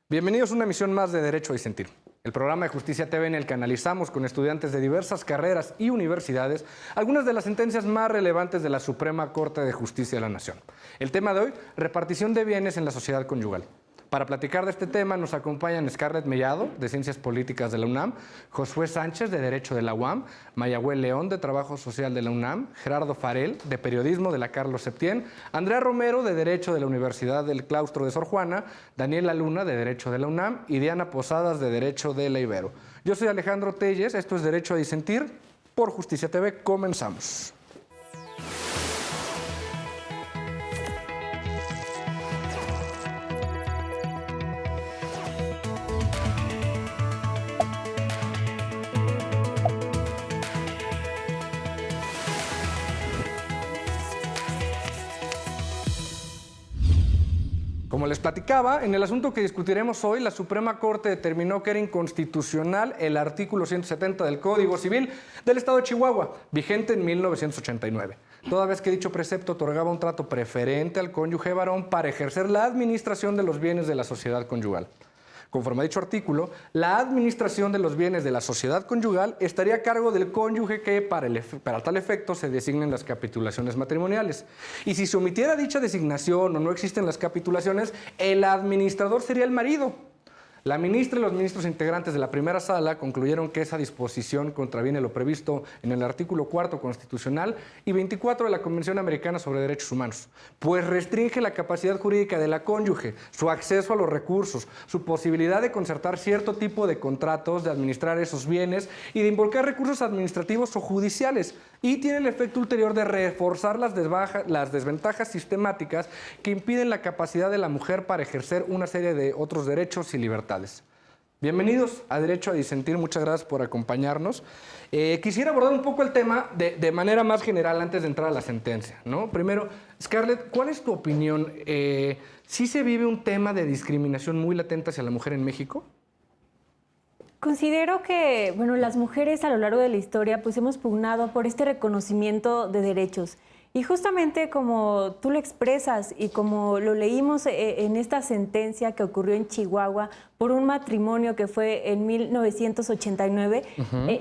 Bienvenidos a una emisión más de Derecho a Disentir, el programa de Justicia TV en el que analizamos con estudiantes de diversas carreras y universidades algunas de las sentencias más relevantes de la Suprema Corte de Justicia de la Nación. El tema de hoy, repartición de bienes en la sociedad conyugal. Para platicar de este tema nos acompañan Scarlett Mellado, de Ciencias Políticas de la UNAM, Josué Sánchez, de Derecho de la UAM, Mayagüel León, de Trabajo Social de la UNAM, Gerardo Farel, de Periodismo de la Carlos Septién, Andrea Romero, de Derecho de la Universidad del Claustro de Sor Juana, Daniela Luna, de Derecho de la UNAM, y Diana Posadas, de Derecho de la Ibero. Yo soy Alejandro Telles, esto es Derecho a Disentir, por Justicia TV, comenzamos. Como les platicaba, en el asunto que discutiremos hoy, la Suprema Corte determinó que era inconstitucional el artículo 170 del Código Civil del Estado de Chihuahua, vigente en 1989, toda vez que dicho precepto otorgaba un trato preferente al cónyuge varón para ejercer la administración de los bienes de la sociedad conyugal. Conforme a dicho artículo, la administración de los bienes de la sociedad conyugal estaría a cargo del cónyuge que, para tal efecto, se designen las capitulaciones matrimoniales. Y si se omitiera dicha designación o no existen las capitulaciones, el administrador sería el marido. La ministra y los ministros integrantes de la primera sala concluyeron que esa disposición contraviene lo previsto en el artículo 4 constitucional y 24 de la Convención Americana sobre Derechos Humanos, pues restringe la capacidad jurídica de la cónyuge, su acceso a los recursos, su posibilidad de concertar cierto tipo de contratos, de administrar esos bienes y de involucrar recursos administrativos o judiciales, y tiene el efecto ulterior de reforzar las desventajas sistemáticas que impiden la capacidad de la mujer para ejercer una serie de otros derechos y libertades. Bienvenidos a Derecho a Disentir, muchas gracias por acompañarnos. Quisiera abordar un poco el tema de manera más general antes de entrar a la sentencia, ¿no? Primero, Scarlett, ¿cuál es tu opinión? ¿Sí se vive un tema de discriminación muy latente hacia la mujer en México? Considero que, bueno, las mujeres a lo largo de la historia pues hemos pugnado por este reconocimiento de derechos. Y justamente como tú lo expresas y como lo leímos en esta sentencia que ocurrió en Chihuahua por un matrimonio que fue en 1989,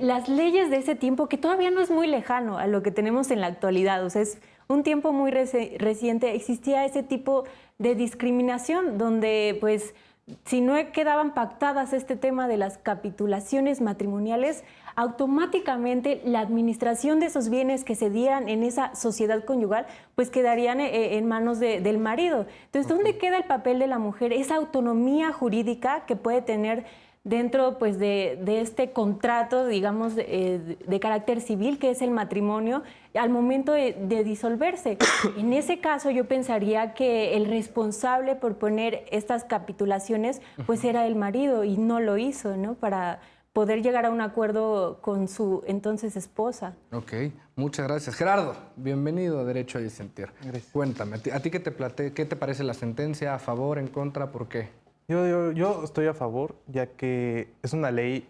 las leyes de ese tiempo, que todavía no es muy lejano a lo que tenemos en la actualidad, o sea, es un tiempo muy reciente, existía ese tipo de discriminación donde pues si no quedaban pactadas este tema de las capitulaciones matrimoniales, automáticamente la administración de esos bienes que se dieran en esa sociedad conyugal, pues quedarían en manos del marido. Entonces, ¿dónde queda el papel de la mujer? Esa autonomía jurídica que puede tener dentro pues, de este contrato, digamos, de carácter civil, que es el matrimonio, al momento de disolverse. En ese caso, yo pensaría que el responsable por poner estas capitulaciones, pues era el marido, y no lo hizo, ¿no? Para poder llegar a un acuerdo con su entonces esposa. Ok, muchas gracias. Gerardo, bienvenido a Derecho a Disentir. Gracias. Cuéntame, ¿a ti qué te parece la sentencia? ¿A favor, en contra? ¿Por qué? Yo estoy a favor, ya que es una ley,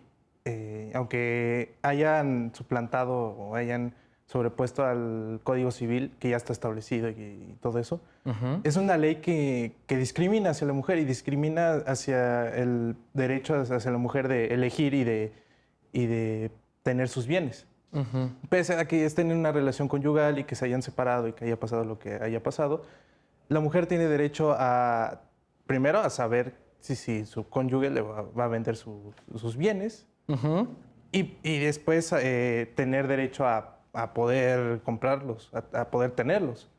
aunque hayan suplantado o hayan sobrepuesto al Código Civil, que ya está establecido y todo eso, es una ley que discrimina hacia la mujer y discrimina hacia el derecho hacia la mujer de elegir y de tener sus bienes. Pese a que estén en una relación conyugal y que se hayan separado y que haya pasado lo que haya pasado, la mujer tiene derecho a, primero, a saber si su cónyuge le va a vender sus bienes y después tener derecho a poder comprarlos, a poder tenerlos.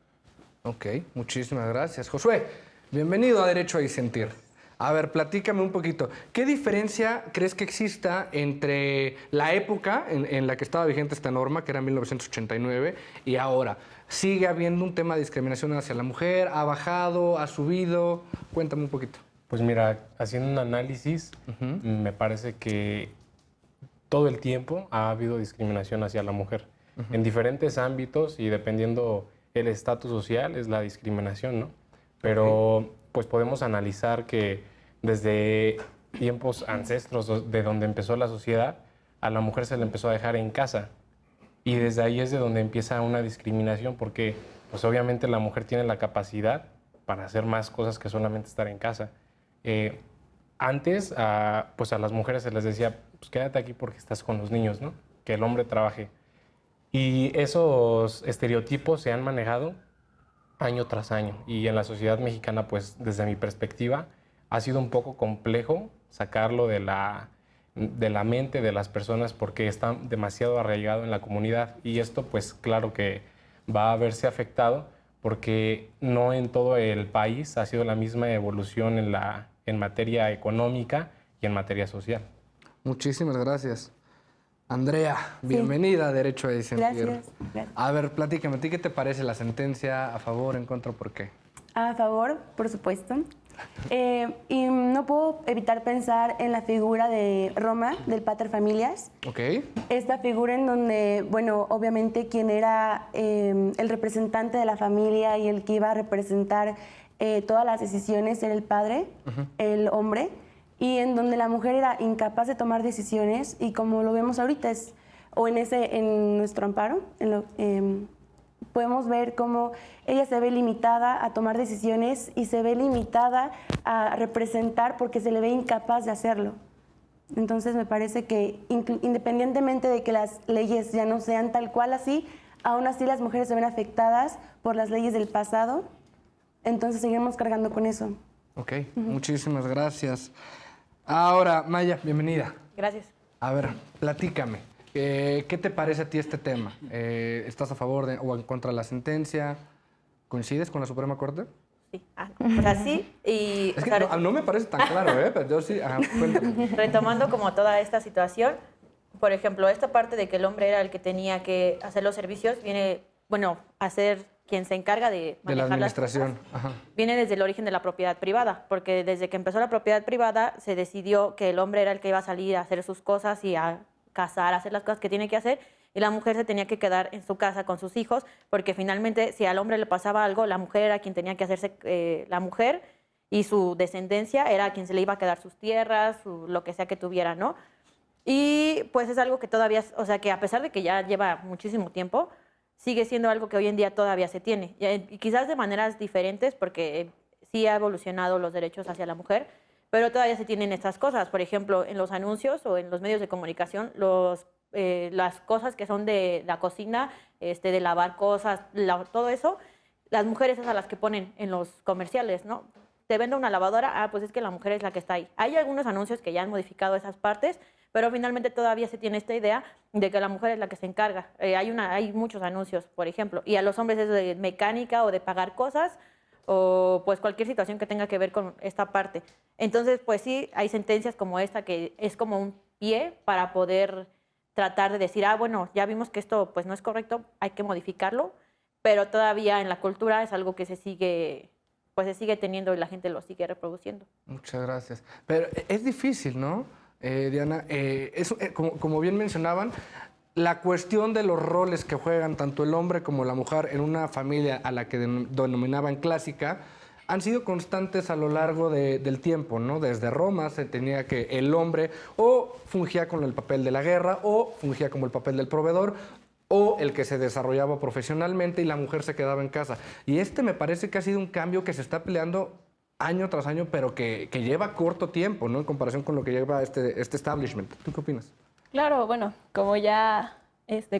Ok, muchísimas gracias. Josué, bienvenido a Derecho a Disentir. A ver, platícame un poquito. ¿Qué diferencia crees que exista entre la época en la que estaba vigente esta norma, que era 1989, y ahora? ¿Sigue habiendo un tema de discriminación hacia la mujer? ¿Ha bajado? ¿Ha subido? Cuéntame un poquito. Pues mira, haciendo un análisis, me parece que todo el tiempo ha habido discriminación hacia la mujer. En diferentes ámbitos y dependiendo el estatus social es la discriminación, ¿no? Pero pues podemos analizar que desde tiempos ancestros de donde empezó la sociedad, a la mujer se le empezó a dejar en casa. Y desde ahí es de donde empieza una discriminación porque pues obviamente la mujer tiene la capacidad para hacer más cosas que solamente estar en casa. antes pues a las mujeres se les decía, pues quédate aquí porque estás con los niños, ¿no? Que el hombre trabaje. Y esos estereotipos se han manejado año tras año. Y en la sociedad mexicana, pues desde mi perspectiva, ha sido un poco complejo sacarlo de la mente de las personas porque está demasiado arraigado en la comunidad. Y esto, pues claro que va a verse afectado porque no en todo el país ha sido la misma evolución en materia económica y en materia social. Muchísimas gracias. Andrea, bienvenida a Derecho a Disentir. Gracias. A ver, platícame, ¿a ti qué te parece la sentencia? ¿A favor, en contra, por qué? A favor, por supuesto. Y no puedo evitar pensar en la figura de Roma, del Pater Familias. Ok. Esta figura en donde, bueno, obviamente quien era el representante de la familia y el que iba a representar todas las decisiones era el padre, el hombre, y en donde la mujer era incapaz de tomar decisiones y como lo vemos ahorita en nuestro amparo, podemos ver cómo ella se ve limitada a tomar decisiones y se ve limitada a representar porque se le ve incapaz de hacerlo. Entonces me parece que independientemente de que las leyes ya no sean tal cual así, aún así las mujeres se ven afectadas por las leyes del pasado, entonces seguiremos cargando con eso. Ok, muchísimas gracias. Ahora, Maya, bienvenida. Gracias. A ver, platícame. ¿Qué te parece a ti este tema? ¿Estás a favor o en contra de la sentencia? ¿Coincides con la Suprema Corte? Sí. O sea, sí. Y, Es o que sea, no me parece tan claro, pero yo sí. Ajá, cuéntame. retomando como toda esta situación, por ejemplo, esta parte de que el hombre era el que tenía que hacer los servicios, viene, bueno, a ser quien se encarga de De la manejar las administración. cosas, Ajá. viene desde el origen de la propiedad privada, porque desde que empezó la propiedad privada se decidió que el hombre era el que iba a salir a hacer sus cosas y a cazar, a hacer las cosas que tiene que hacer, y la mujer se tenía que quedar en su casa con sus hijos, porque finalmente si al hombre le pasaba algo, la mujer era quien tenía que hacerse la mujer, y su descendencia era quien se le iba a quedar sus tierras, lo que sea que tuviera, ¿no? Y pues es algo que todavía, o sea, que a pesar de que ya lleva muchísimo tiempo, sigue siendo algo que hoy en día todavía se tiene. Y quizás de maneras diferentes, porque sí ha evolucionado los derechos hacia la mujer, pero todavía se tienen estas cosas. Por ejemplo, en los anuncios o en los medios de comunicación, las cosas que son de la cocina, de lavar cosas, todo eso, las mujeres es a las que ponen en los comerciales, ¿no? Te vendo una lavadora, pues es que la mujer es la que está ahí. Hay algunos anuncios que ya han modificado esas partes, pero finalmente todavía se tiene esta idea de que la mujer es la que se encarga. Hay muchos anuncios, por ejemplo, y a los hombres es de mecánica o de pagar cosas o pues cualquier situación que tenga que ver con esta parte. Entonces, pues sí, hay sentencias como esta que es como un pie para poder tratar de decir, bueno, ya vimos que esto pues no es correcto, hay que modificarlo, pero todavía en la cultura es algo que se sigue teniendo y la gente lo sigue reproduciendo. Muchas gracias. Pero es difícil, ¿no, Diana? Como bien mencionaban, la cuestión de los roles que juegan tanto el hombre como la mujer en una familia a la que denominaban clásica han sido constantes a lo largo del tiempo, ¿no? Desde Roma se tenía que el hombre o fungía con el papel de la guerra o fungía como el papel del proveedor o el que se desarrollaba profesionalmente y la mujer se quedaba en casa. Y me parece que ha sido un cambio que se está peleando año tras año, pero que lleva corto tiempo, ¿no? En comparación con lo que lleva este establishment. ¿Tú qué opinas? Claro, bueno, como ya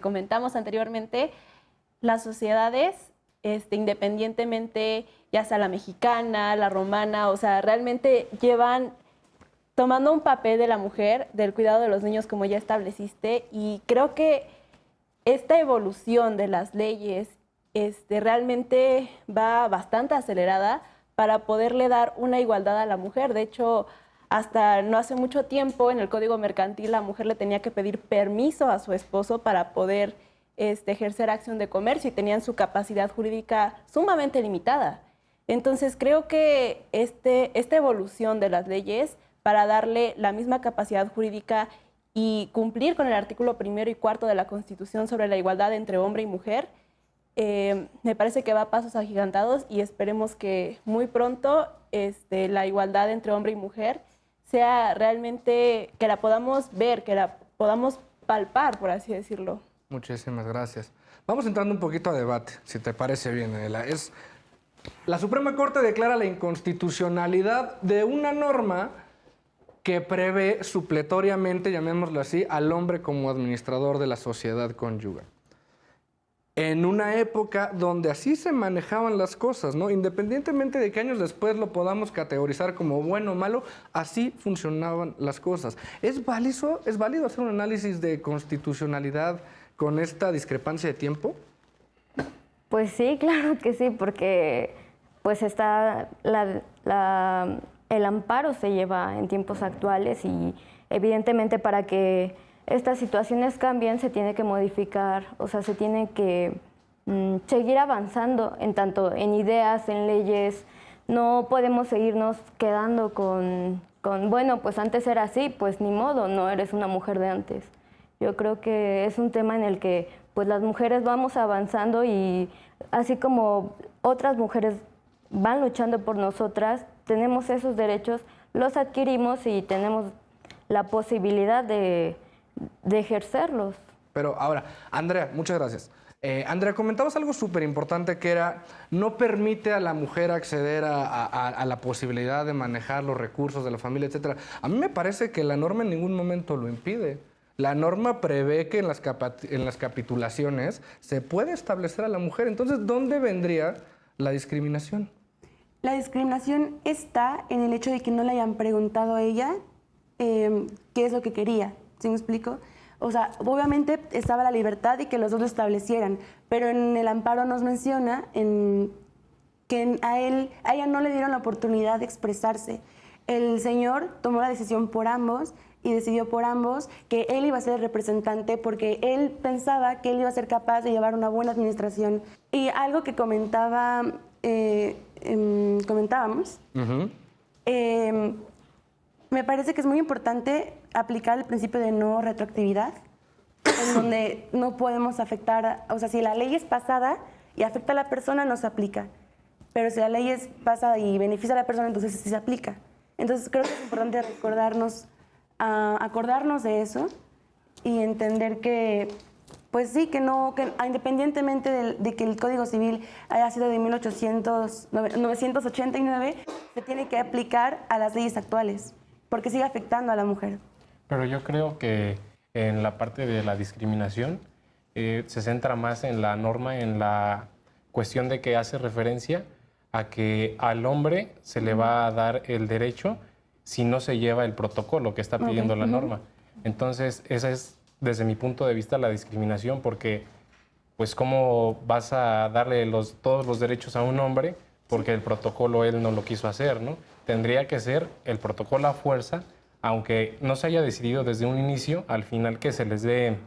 comentamos anteriormente, las sociedades, independientemente, ya sea la mexicana, la romana, o sea, realmente llevan tomando un papel de la mujer, del cuidado de los niños, como ya estableciste, y creo que esta evolución de las leyes realmente va bastante acelerada para poderle dar una igualdad a la mujer. De hecho, hasta no hace mucho tiempo en el Código Mercantil la mujer le tenía que pedir permiso a su esposo para poder ejercer acción de comercio y tenían su capacidad jurídica sumamente limitada. Entonces creo que esta evolución de las leyes para darle la misma capacidad jurídica y cumplir con el artículo 1 y 4 de la Constitución sobre la igualdad entre hombre y mujer, me parece que va a pasos agigantados y esperemos que muy pronto la igualdad entre hombre y mujer sea realmente, que la podamos ver, que la podamos palpar, por así decirlo. Muchísimas gracias. Vamos entrando un poquito a debate, si te parece bien, Adela. La Suprema Corte declara la inconstitucionalidad de una norma que prevé supletoriamente, llamémoslo así, al hombre como administrador de la sociedad conyugal. En una época donde así se manejaban las cosas, ¿no? Independientemente de que años después lo podamos categorizar como bueno o malo, así funcionaban las cosas. ¿Es válido hacer un análisis de constitucionalidad con esta discrepancia de tiempo? Pues sí, claro que sí, porque pues está el amparo se lleva en tiempos actuales y evidentemente para que estas situaciones cambien se tiene que modificar, o sea, se tiene que seguir avanzando en tanto en ideas, en leyes. No podemos seguirnos quedando con, bueno, pues antes era así, pues ni modo, no eres una mujer de antes. Yo creo que es un tema en el que pues las mujeres vamos avanzando y así como otras mujeres van luchando por nosotras, tenemos esos derechos, los adquirimos y tenemos la posibilidad de ejercerlos. Pero ahora, Andrea, muchas gracias. Andrea, comentabas algo súper importante que era, no permite a la mujer acceder a la posibilidad de manejar los recursos de la familia, etcétera. A mí me parece que la norma en ningún momento lo impide. La norma prevé que en las capitulaciones se puede establecer a la mujer. Entonces, ¿dónde vendría la discriminación? La discriminación está en el hecho de que no le hayan preguntado a ella qué es lo que quería. ¿Sí me explico? O sea, obviamente estaba la libertad y que los dos lo establecieran, pero en el amparo nos menciona que a ella no le dieron la oportunidad de expresarse. El señor tomó la decisión por ambos y decidió por ambos que él iba a ser el representante porque él pensaba que él iba a ser capaz de llevar una buena administración. Y algo que comentábamos, me parece que es muy importante aplicar el principio de no retroactividad, en donde no podemos afectar, o sea, si la ley es pasada y afecta a la persona, no se aplica. Pero si la ley es pasada y beneficia a la persona, entonces sí se aplica. Entonces creo que es importante acordarnos de eso y entender que, pues sí, que independientemente de que el Código Civil haya sido de 989, se tiene que aplicar a las leyes actuales, porque sigue afectando a la mujer. Pero yo creo que en la parte de la discriminación se centra más en la norma, en la cuestión de que hace referencia a que al hombre se le va a dar el derecho si no se lleva el protocolo que está pidiendo la norma. Entonces, esa es, desde mi punto de vista, la discriminación, porque pues cómo vas a darle todos los derechos a un hombre porque el protocolo él no lo quiso hacer, ¿no? Tendría que ser el protocolo a fuerza, aunque no se haya decidido desde un inicio, al final que se les dé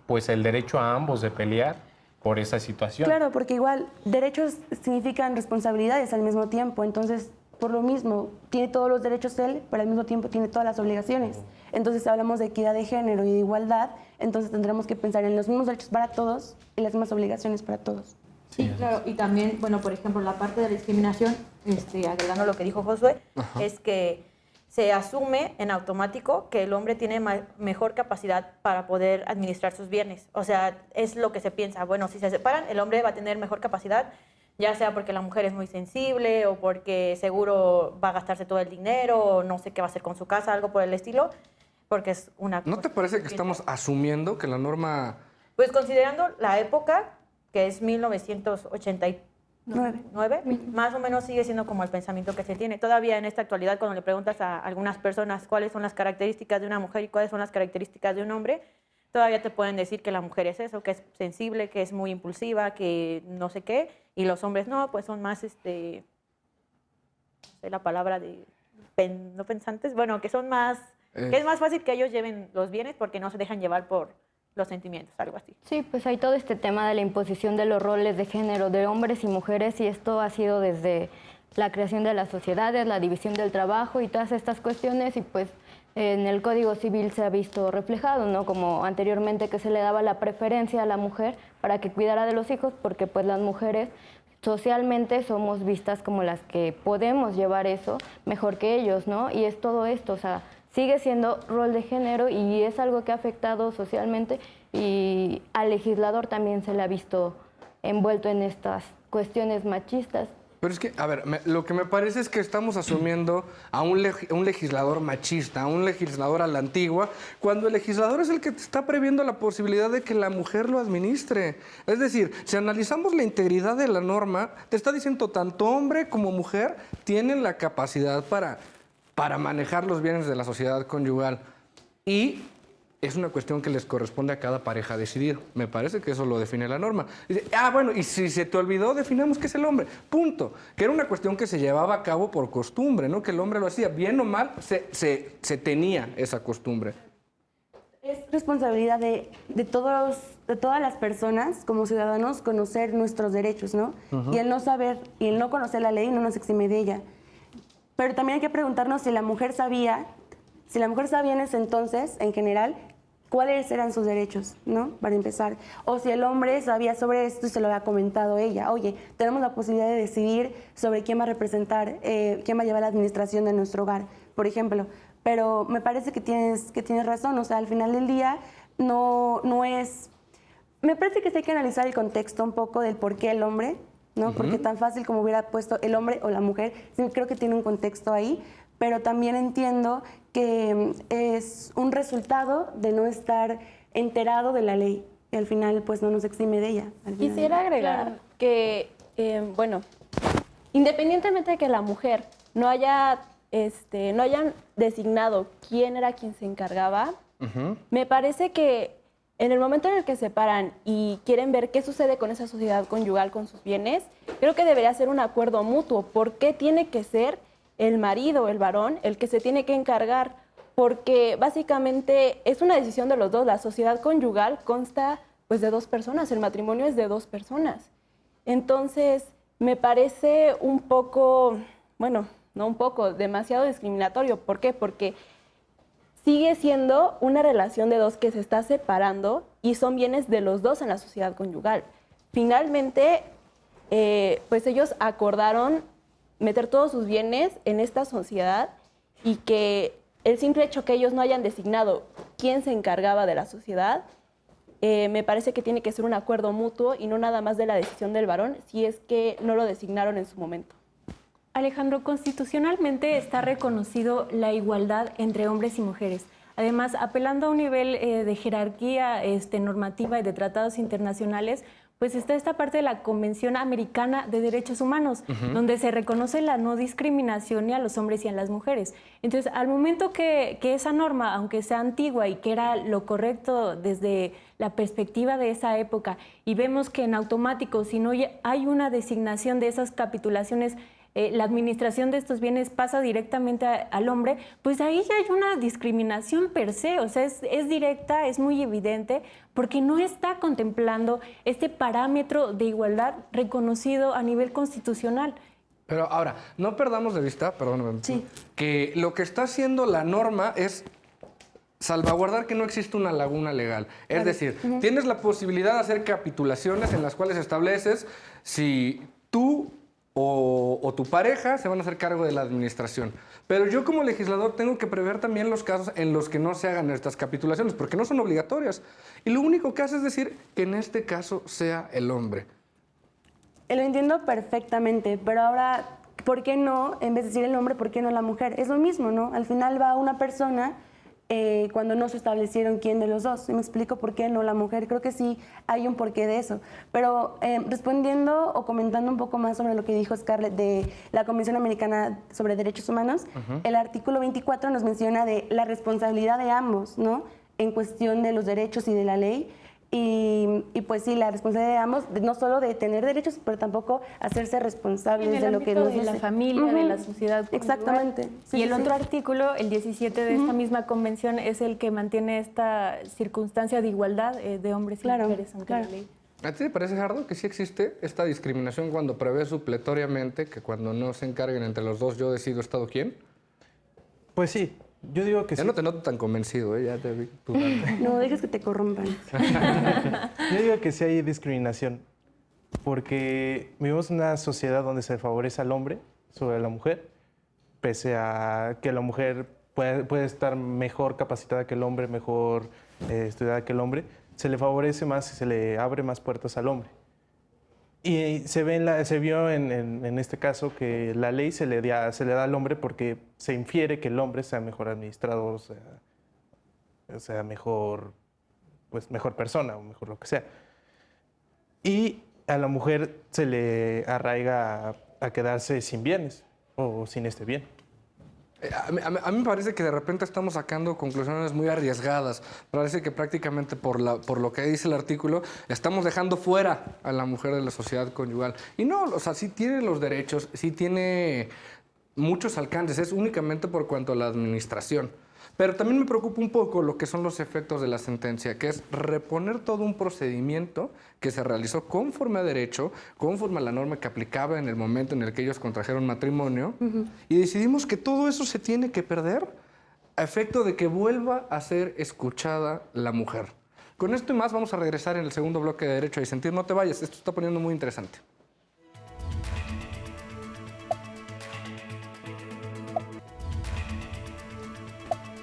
pues el derecho a ambos de pelear por esa situación. Claro, porque igual derechos significan responsabilidades al mismo tiempo, entonces por lo mismo tiene todos los derechos él, pero al mismo tiempo tiene todas las obligaciones. Entonces hablamos de equidad de género y de igualdad, entonces tendremos que pensar en los mismos derechos para todos y las mismas obligaciones para todos. Sí, claro, y también, bueno, por ejemplo, la parte de la discriminación, agregando lo que dijo Josué, es que se asume en automático que el hombre tiene mejor capacidad para poder administrar sus bienes. O sea, es lo que se piensa. Bueno, si se separan, el hombre va a tener mejor capacidad, ya sea porque la mujer es muy sensible o porque seguro va a gastarse todo el dinero o no sé qué va a hacer con su casa, algo por el estilo, porque es una... ¿No te parece que estamos asumiendo que la norma... Pues considerando la época, que es 1989, más o menos sigue siendo como el pensamiento que se tiene. Todavía en esta actualidad, cuando le preguntas a algunas personas cuáles son las características de una mujer y cuáles son las características de un hombre, todavía te pueden decir que la mujer es eso, que es sensible, que es muy impulsiva, que no sé qué, y los hombres no, pues son más, no sé la palabra de, no pensantes, bueno, que son más, que es más fácil que ellos lleven los bienes porque no se dejan llevar por los sentimientos, algo así. Sí, pues hay todo este tema de la imposición de los roles de género de hombres y mujeres y esto ha sido desde la creación de las sociedades, la división del trabajo y todas estas cuestiones y pues en el Código Civil se ha visto reflejado, ¿no? Como anteriormente que se le daba la preferencia a la mujer para que cuidara de los hijos porque pues las mujeres socialmente somos vistas como las que podemos llevar eso mejor que ellos, ¿no? Y es todo esto, o sea, sigue siendo rol de género y es algo que ha afectado socialmente y al legislador también se le ha visto envuelto en estas cuestiones machistas Pero es que, a ver, lo que me parece es que estamos asumiendo a un legislador machista, a un legislador a la antigua, cuando el legislador es el que está previendo la posibilidad de que la mujer lo administre. Es decir, si analizamos la integridad de la norma, te está diciendo tanto hombre como mujer tienen la capacidad para manejar los bienes de la sociedad conyugal. Y es una cuestión que les corresponde a cada pareja decidir. Me parece que eso lo define la norma. Dice, bueno, y si se te olvidó, definamos qué es el hombre. Punto. Que era una cuestión que se llevaba a cabo por costumbre, ¿no? Que el hombre lo hacía. Bien o mal, se tenía esa costumbre. Es responsabilidad de todas las personas, como ciudadanos, conocer nuestros derechos, ¿no? Y el no saber, y el no conocer la ley no nos exime de ella. Pero también hay que preguntarnos si la mujer sabía en ese entonces, en general, cuáles eran sus derechos, ¿no? Para empezar. O si el hombre sabía sobre esto y se lo había comentado ella. Oye, tenemos la posibilidad de decidir sobre quién va a representar, quién va a llevar la administración de nuestro hogar, por ejemplo. Pero me parece que tienes razón. O sea, al final del día no es... Me parece que sí hay que analizar el contexto un poco del por qué el hombre, ¿no? Porque tan fácil como hubiera puesto el hombre o la mujer, sí, creo que tiene un contexto ahí. Pero también entiendo que es un resultado de no estar enterado de la ley y al final pues no nos exime de ella. Quisiera agregar que, bueno, independientemente de que la mujer no hayan designado quién era quien se encargaba, me parece que en el momento en el que se paran y quieren ver qué sucede con esa sociedad conyugal, con sus bienes, creo que debería ser un acuerdo mutuo. ¿Por qué tiene que ser el marido, el varón, el que se tiene que encargar? Porque básicamente es una decisión de los dos. La sociedad conyugal consta pues de dos personas, el matrimonio es de dos personas. Entonces, me parece un poco, bueno, no un poco, demasiado discriminatorio. ¿Por qué? Porque sigue siendo una relación de dos que se está separando y son bienes de los dos en la sociedad conyugal. Finalmente, pues ellos acordaron meter todos sus bienes en esta sociedad y que el simple hecho que ellos no hayan designado quién se encargaba de la sociedad, me parece que tiene que ser un acuerdo mutuo y no nada más de la decisión del varón si es que no lo designaron en su momento. Alejandro, constitucionalmente está reconocido la igualdad entre hombres y mujeres. Además, apelando a un nivel de jerarquía normativa y de tratados internacionales, pues está esta parte de la Convención Americana de Derechos Humanos, donde se reconoce la no discriminación ni a los hombres y a las mujeres. Entonces, al momento que esa norma, aunque sea antigua y que era lo correcto desde la perspectiva de esa época, y vemos que en automático, si no hay una designación de esas capitulaciones, la administración de estos bienes pasa directamente al hombre, pues ahí ya hay una discriminación per se, o sea, es directa, es muy evidente, porque no está contemplando este parámetro de igualdad reconocido a nivel constitucional. Pero ahora, no perdamos de vista, perdóname, que lo que está haciendo la norma es salvaguardar que no existe una laguna legal. Es decir, tienes la posibilidad de hacer capitulaciones en las cuales estableces si tú o tu pareja se van a hacer cargo de la administración. Pero yo como legislador tengo que prever también los casos en los que no se hagan estas capitulaciones, porque no son obligatorias. Y lo único que hace es decir que en este caso sea el hombre. Lo entiendo perfectamente, pero ahora, ¿por qué no, en vez de decir el hombre, por qué no la mujer? Es lo mismo, ¿no? Al final va una persona cuando no se establecieron quién de los dos. ¿Me explico por qué no la mujer? Creo que sí hay un porqué de eso. Pero respondiendo o comentando un poco más sobre lo que dijo Scarlett de la Convención Americana sobre Derechos Humanos, el artículo 24 nos menciona de la responsabilidad de ambos, ¿no? En cuestión de los derechos y de la ley. Y pues sí, la responsabilidad de ambos, no solo de tener derechos, pero tampoco hacerse responsables de lo que nos de la familia, de la sociedad. Exactamente. Sí, y el otro artículo, el 17 de esta misma convención, es el que mantiene esta circunstancia de igualdad de hombres y mujeres ante la ley. ¿A ti te parece, Gerardo, que sí existe esta discriminación cuando prevé supletoriamente que cuando no se encarguen entre los dos yo decido estado quién? Pues sí. Yo digo que ya sí. no te noto tan convencido, ya te vi dudando. No dejes que te corrompan. Yo digo que sí hay discriminación, porque vivimos en una sociedad donde se favorece al hombre sobre la mujer, pese a que la mujer puede estar mejor capacitada que el hombre, mejor estudiada que el hombre, se le favorece más y se le abre más puertas al hombre. Y se vio en este caso que la ley se le da al hombre porque se infiere que el hombre sea mejor administrador, sea mejor, pues mejor persona o mejor lo que sea. Y a la mujer se le arraiga a quedarse sin bienes o sin este bien. A mí me parece que de repente estamos sacando conclusiones muy arriesgadas. Parece que prácticamente por lo que dice el artículo, estamos dejando fuera a la mujer de la sociedad conyugal. Y no, o sea, sí tiene los derechos, sí tiene muchos alcances, es únicamente por cuanto a la administración. Pero también me preocupa un poco lo que son los efectos de la sentencia, que es reponer todo un procedimiento que se realizó conforme a derecho, conforme a la norma que aplicaba en el momento en el que ellos contrajeron matrimonio, y decidimos que todo eso se tiene que perder a efecto de que vuelva a ser escuchada la mujer. Con esto y más vamos a regresar en el segundo bloque de Derecho a Disentir. No te vayas, esto está poniendo muy interesante.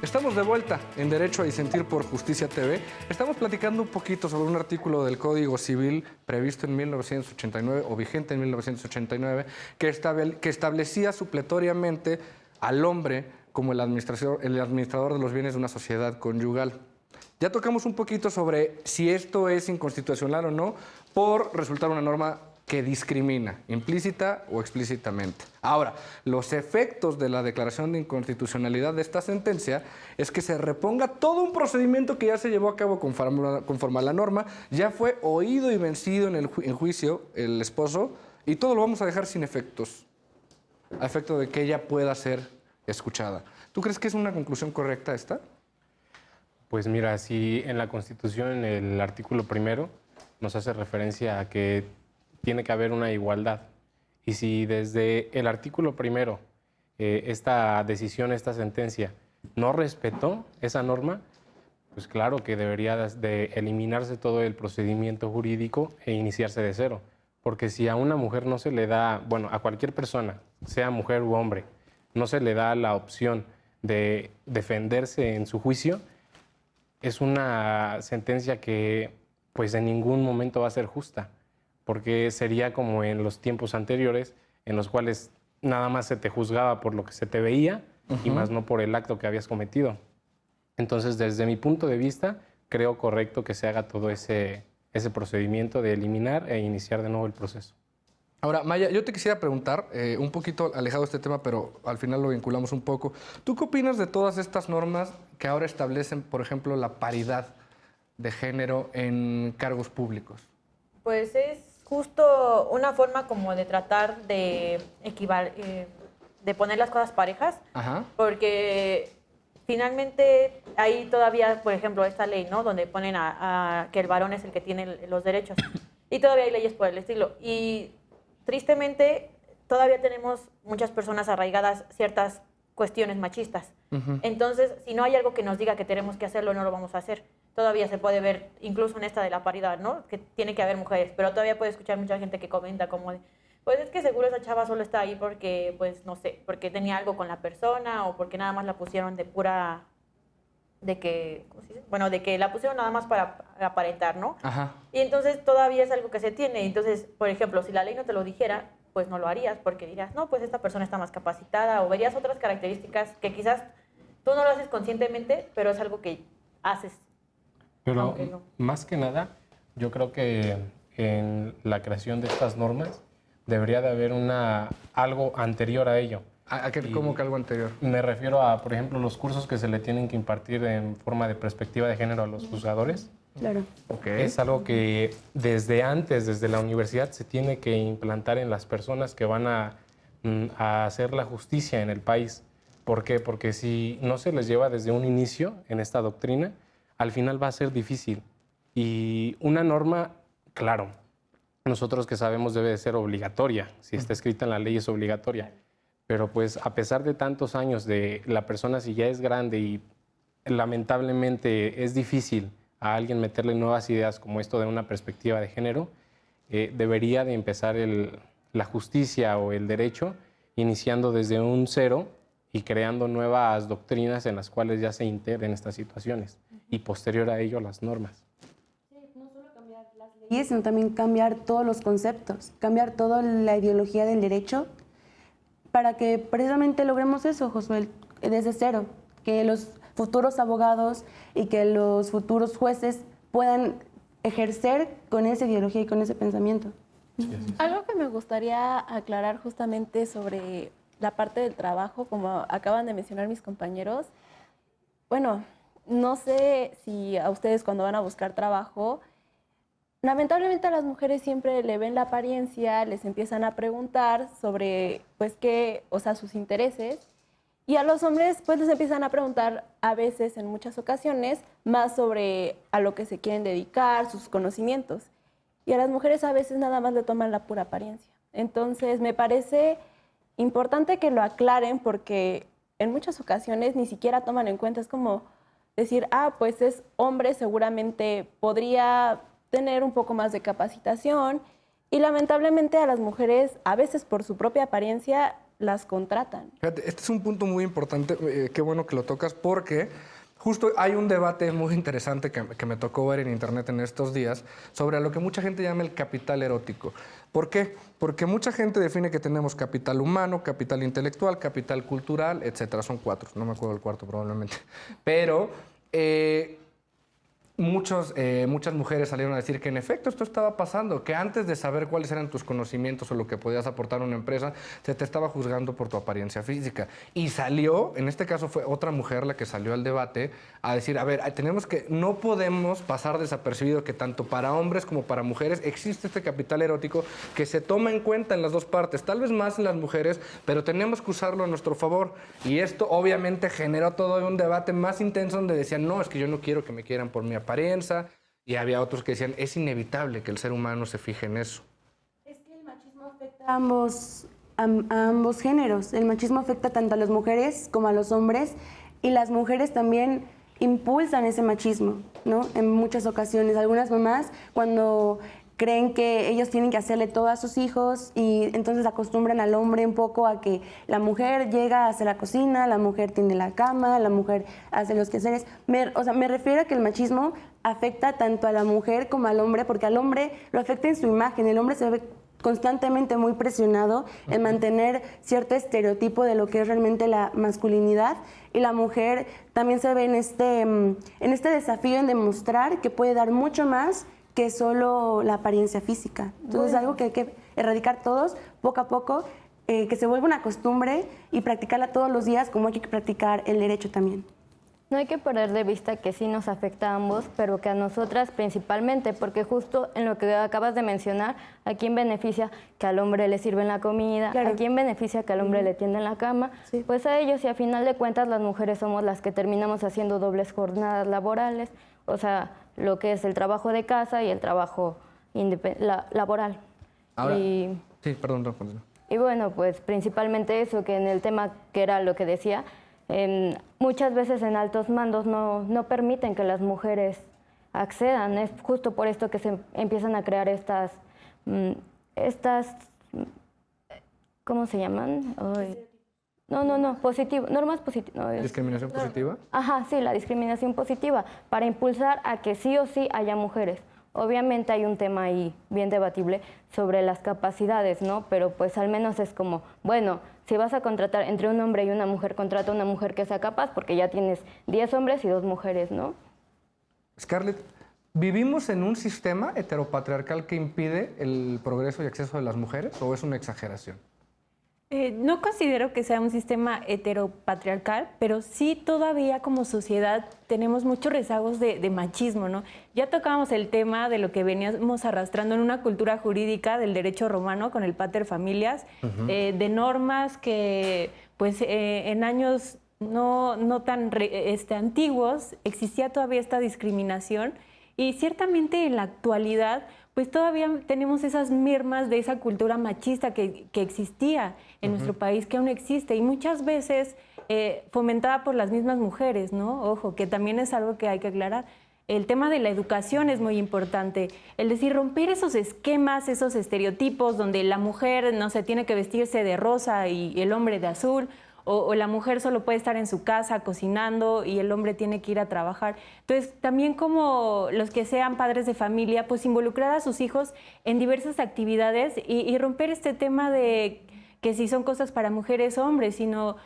Estamos de vuelta en Derecho a Disentir por Justicia TV. Estamos platicando un poquito sobre un artículo del Código Civil previsto en 1989 o vigente en 1989 que establecía supletoriamente al hombre como el administrador de los bienes de una sociedad conyugal. Ya tocamos un poquito sobre si esto es inconstitucional o no por resultar una norma que discrimina, implícita o explícitamente. Ahora, los efectos de la declaración de inconstitucionalidad de esta sentencia es que se reponga todo un procedimiento que ya se llevó a cabo conforme a la norma, ya fue oído y vencido en juicio el esposo, y todo lo vamos a dejar sin efectos, a efecto de que ella pueda ser escuchada. ¿Tú crees que es una conclusión correcta esta? Pues mira, si en la Constitución, en el artículo 1, nos hace referencia a que tiene que haber una igualdad. Y si desde el artículo 1 esta decisión, esta sentencia, no respetó esa norma, pues claro que debería de eliminarse todo el procedimiento jurídico e iniciarse de cero. Porque si a una mujer no se le da, bueno, a cualquier persona, sea mujer u hombre, no se le da la opción de defenderse en su juicio, es una sentencia que pues en ningún momento va a ser justa, porque sería como en los tiempos anteriores, en los cuales nada más se te juzgaba por lo que se te veía y más no por el acto que habías cometido. Entonces, desde mi punto de vista, creo correcto que se haga todo ese procedimiento de eliminar e iniciar de nuevo el proceso. Ahora, Maya, yo te quisiera preguntar, un poquito alejado de este tema, pero al final lo vinculamos un poco. ¿Tú qué opinas de todas estas normas que ahora establecen, por ejemplo, la paridad de género en cargos públicos? Pues es justo una forma como de tratar de de poner las cosas parejas, Ajá. porque finalmente hay todavía, por ejemplo, esta ley, ¿no? Donde ponen que el varón es el que tiene los derechos, y todavía hay leyes por el estilo. Y tristemente todavía tenemos muchas personas arraigadas ciertas cuestiones machistas. Entonces, si no hay algo que nos diga que tenemos que hacerlo, no lo vamos a hacer. Todavía se puede ver, incluso en esta de la paridad, ¿no? Que tiene que haber mujeres, pero todavía puede escuchar mucha gente que comenta como de, pues es que seguro esa chava solo está ahí porque, pues no sé, porque tenía algo con la persona o porque nada más la pusieron de pura, de que, ¿cómo se dice? Bueno, de que la pusieron nada más para aparentar, ¿no? Ajá. Y entonces todavía es algo que se tiene. Entonces, por ejemplo, si la ley no te lo dijera, pues no lo harías porque dirías, no, pues esta persona está más capacitada, o verías otras características que quizás tú no lo haces conscientemente, pero es algo que haces. Pero más que nada, yo creo que en la creación de estas normas debería de haber algo anterior a ello. ¿Cómo que algo anterior? Me refiero a, por ejemplo, los cursos que se le tienen que impartir en forma de perspectiva de género a los juzgadores. Claro. Okay. Es algo que desde antes, desde la universidad, se tiene que implantar en las personas que van a hacer la justicia en el país. ¿Por qué? Porque si no se les lleva desde un inicio en esta doctrina, al final va a ser difícil. Y una norma, claro, nosotros que sabemos debe de ser obligatoria. Si está escrita en la ley es obligatoria. Pero pues a pesar de tantos años de la persona, si ya es grande y lamentablemente es difícil a alguien meterle nuevas ideas como esto de una perspectiva de género, debería de empezar la justicia o el derecho iniciando desde un cero y creando nuevas doctrinas en las cuales ya se integren estas situaciones y posterior a ello las normas. Sí, no solo cambiar las leyes leyes, sino también cambiar todos los conceptos, cambiar toda la ideología del derecho para que precisamente logremos eso, Josué, desde cero, que los futuros abogados y que los futuros jueces puedan ejercer con esa ideología y con ese pensamiento. Algo que me gustaría aclarar justamente sobre la parte del trabajo, como acaban de mencionar mis compañeros. Bueno, no sé si a ustedes cuando van a buscar trabajo, lamentablemente a las mujeres siempre le ven la apariencia, les empiezan a preguntar sobre, pues, qué, o sea, sus intereses. Y a los hombres, pues, les empiezan a preguntar a veces, en muchas ocasiones, más sobre a lo que se quieren dedicar, sus conocimientos. Y a las mujeres a veces nada más le toman la pura apariencia. Entonces, me parece importante que lo aclaren porque en muchas ocasiones ni siquiera toman en cuenta. Es como decir, pues es hombre, seguramente podría tener un poco más de capacitación. Y lamentablemente a las mujeres, a veces por su propia apariencia, las contratan. Fíjate, este es un punto muy importante, qué bueno que lo tocas, porque justo hay un debate muy interesante que me tocó ver en internet en estos días sobre lo que mucha gente llama el capital erótico. ¿Por qué? Porque mucha gente define que tenemos capital humano, capital intelectual, capital cultural, etcétera. Son 4, no me acuerdo el cuarto probablemente. Pero muchas mujeres salieron a decir que en efecto esto estaba pasando, que antes de saber cuáles eran tus conocimientos o lo que podías aportar a una empresa, se te estaba juzgando por tu apariencia física. Y salió, en este caso fue otra mujer la que salió al debate a decir, a ver, no podemos pasar desapercibido que tanto para hombres como para mujeres existe este capital erótico que se toma en cuenta en las dos partes, tal vez más en las mujeres, pero tenemos que usarlo a nuestro favor. Y esto obviamente generó todo un debate más intenso donde decían, no, es que yo no quiero que me quieran por mi apariencia, y había otros que decían, es inevitable que el ser humano se fije en eso. Es que el machismo afecta a ambos géneros. El machismo afecta tanto a las mujeres como a los hombres, y las mujeres también impulsan ese machismo, ¿no? En muchas ocasiones, algunas mamás cuando creen que ellos tienen que hacerle todo a sus hijos y entonces acostumbran al hombre un poco a que la mujer llega a hacer la cocina, la mujer tiende la cama, la mujer hace los quehaceres. Me refiero a que el machismo afecta tanto a la mujer como al hombre, porque al hombre lo afecta en su imagen. El hombre se ve constantemente muy presionado en mantener cierto estereotipo de lo que es realmente la masculinidad, y la mujer también se ve en este desafío en demostrar que puede dar mucho más que solo la apariencia física. Entonces es algo que hay que erradicar todos poco a poco, que se vuelva una costumbre y practicarla todos los días, como hay que practicar el derecho también. No hay que perder de vista que sí nos afecta a ambos, pero que a nosotras principalmente, porque justo en lo que acabas de mencionar, ¿a quién beneficia que al hombre le sirven la comida? Claro. ¿A quién beneficia que al hombre le tienden la cama? Sí. Pues a ellos, y a final de cuentas las mujeres somos las que terminamos haciendo dobles jornadas laborales, o sea, lo que es el trabajo de casa y el trabajo laboral. Ahora, sí, perdón, continúa. Y bueno, pues principalmente eso, que en el tema que era lo que decía, muchas veces en altos mandos no permiten que las mujeres accedan. Es justo por esto que se empiezan a crear estas ¿cómo se llaman? Normas positivas. ¿Discriminación positiva? Ajá, sí, la discriminación positiva, para impulsar a que sí o sí haya mujeres. Obviamente hay un tema ahí bien debatible sobre las capacidades, ¿no? Pero pues al menos es como, bueno, si vas a contratar entre un hombre y una mujer, contrata a una mujer que sea capaz, porque ya tienes 10 hombres y 2 mujeres, ¿no? Scarlett, ¿vivimos en un sistema heteropatriarcal que impide el progreso y acceso de las mujeres o es una exageración? No considero que sea un sistema heteropatriarcal, pero sí todavía como sociedad tenemos muchos rezagos de machismo, ¿no? Ya tocábamos el tema de lo que veníamos arrastrando en una cultura jurídica del derecho romano con el pater familias, de normas que pues en años no tan antiguos existía todavía esta discriminación, y ciertamente en la actualidad pues todavía tenemos esas mermas de esa cultura machista que existía en nuestro país, que aún existe, y muchas veces fomentada por las mismas mujeres, ¿no? Ojo, que también es algo que hay que aclarar. El tema de la educación es muy importante. El decir, romper esos esquemas, esos estereotipos donde la mujer, no sé, tiene que vestirse de rosa y el hombre de azul, o la mujer solo puede estar en su casa cocinando y el hombre tiene que ir a trabajar. Entonces, también como los que sean padres de familia, pues involucrar a sus hijos en diversas actividades y romper este tema de que si son cosas para mujeres o hombres, sino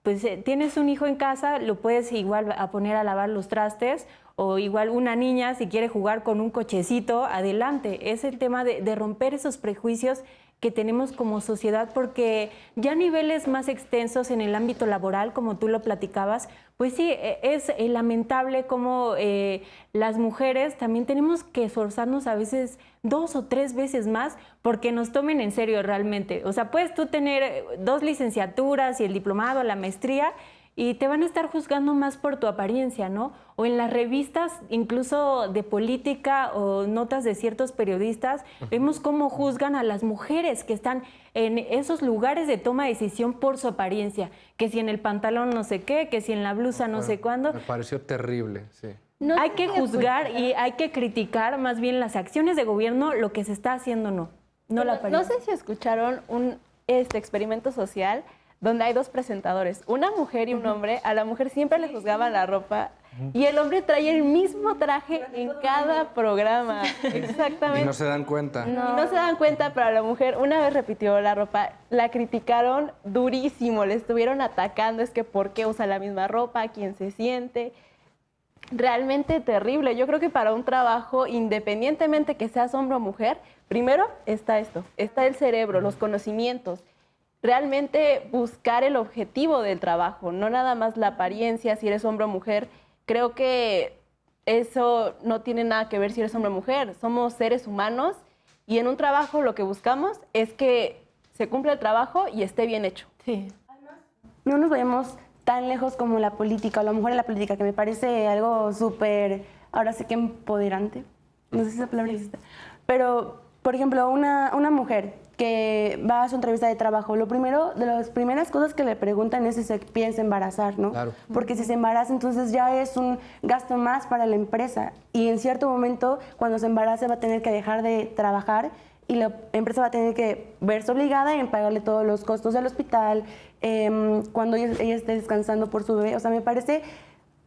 pues tienes un hijo en casa, lo puedes igual a poner a lavar los trastes, o igual una niña si quiere jugar con un cochecito, adelante. Es el tema de romper esos prejuicios que tenemos como sociedad, porque ya a niveles más extensos en el ámbito laboral, como tú lo platicabas, pues sí, es lamentable cómo las mujeres también tenemos que esforzarnos a veces 2 o 3 veces más porque nos tomen en serio realmente. O sea, puedes tú tener 2 licenciaturas y el diplomado, la maestría, y te van a estar juzgando más por tu apariencia, ¿no? O en las revistas, incluso de política o notas de ciertos periodistas, vemos cómo juzgan a las mujeres que están en esos lugares de toma de decisión por su apariencia, que si en el pantalón no sé qué, que si en la blusa no sé cuándo. Me pareció terrible, sí. No Hay sé que si juzgar y hay que criticar más bien las acciones de gobierno, lo que se está haciendo no la No apariencia. sé si escucharon un experimento social donde hay 2 presentadores, una mujer y un hombre. A la mujer siempre le juzgaban la ropa y el hombre traía el mismo traje en cada programa. Exactamente. Y no se dan cuenta. Y no se dan cuenta, pero a la mujer una vez repitió la ropa, la criticaron durísimo, le estuvieron atacando, es que por qué usa la misma ropa, quién se siente. Realmente terrible. Yo creo que para un trabajo, independientemente que seas hombre o mujer, primero está esto, está el cerebro, los conocimientos. Realmente buscar el objetivo del trabajo, no nada más la apariencia, si eres hombre o mujer. Creo que eso no tiene nada que ver si eres hombre o mujer. Somos seres humanos y en un trabajo lo que buscamos es que se cumpla el trabajo y esté bien hecho. Sí. No nos vayamos tan lejos como la política, o la mujer en la política, que me parece algo súper, ahora sí que empoderante. No sé si esa palabra existe. Pero, por ejemplo, una mujer que va a su entrevista de trabajo, de las primeras cosas que le preguntan es si se piensa embarazar, ¿no? Claro. Porque si se embaraza, entonces ya es un gasto más para la empresa. Y en cierto momento, cuando se embarace, va a tener que dejar de trabajar y la empresa va a tener que verse obligada en pagarle todos los costos del hospital, cuando ella esté descansando por su bebé. O sea, me parece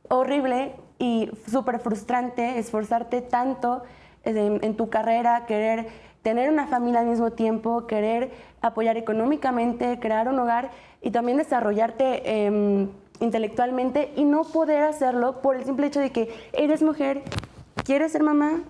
horrible y súper frustrante esforzarte tanto en tu carrera, querer tener una familia al mismo tiempo, querer apoyar económicamente, crear un hogar y también desarrollarte intelectualmente y no poder hacerlo por el simple hecho de que eres mujer, quieres ser mamá,